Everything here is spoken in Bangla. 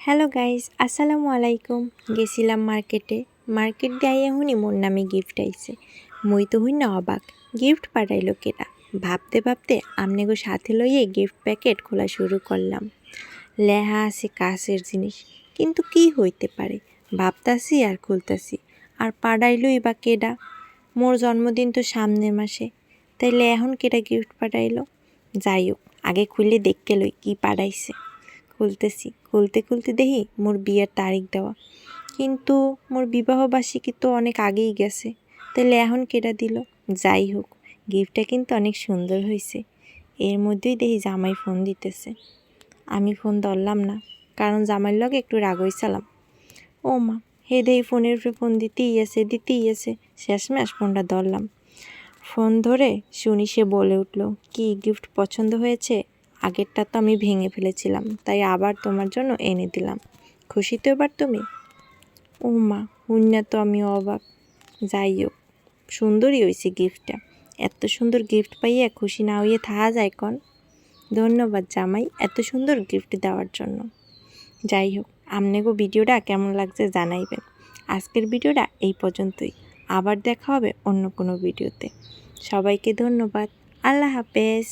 হ্যালো গাইস, আসসালামু আলাইকুম। গেছিলাম মার্কেট দিয়ে হুনি মোর নামে গিফট আইছে। মুই তো হই না অবাক, গিফট পাঠাইলো কেডা ভাবতে ভাবতে আমনেগো সাথে লইয়ে গিফট প্যাকেট খোলা শুরু করলাম। লেহা আছে কাছের জিনিস, কিন্তু কি হইতে পারে ভাবতাছি আর খুলতাছি। আর পাঠাইলোই বা কেডা? মোর জন্মদিন তো সামনের মাসে, তাইলে এখন কেডা গিফট পাঠাইলো? যাই হোক, আগে খুলে দেখতে লই কি পাঠাইছে। খুলতে খুলতে দেখি মোর বিয়ের তারিখ দেওয়া, কিন্তু মোর বিবাহবার্ষিকী তো অনেক আগেই গেছে। তাহলে এখন কেডা দিল? যাই হোক, গিফটটা কিন্তু অনেক সুন্দর হয়েছে। এর মধ্যেই দেখি জামাই ফোন দিতেছে। আমি ফোন ধরলাম না, কারণ জামাইয়ের লগে একটু রাগ হইছিলাম। ও মা, হে দেহি ফোনের উপরে ফোন দিতেই আছে। শেষমেশ ফোনটা ধরলাম। ফোন ধরে শুনি সে বলে উঠল, কি গিফট পছন্দ হয়েছে? আগেরটা তো আমি ভেঙে ফেলেছিলাম, তাই আবার তোমার জন্য এনে দিলাম। খুশি তো এবার তুমি? ও মা, হুন্না তো আমি অবাক। যাই হোক, সুন্দরই হয়েছে গিফটটা। এত সুন্দর গিফট পাইয়া খুশি না হইয়ে থাকা যায় কন? ধন্যবাদ জামাই এত সুন্দর গিফট দেওয়ার জন্য। যাই হোক, আমনেগো ভিডিওটা কেমন লাগছে জানাইবেন। আজকের ভিডিওটা এই পর্যন্তই। আবার দেখা হবে অন্য কোনো ভিডিওতে। সবাইকে ধন্যবাদ। আল্লাহ হাফেজ।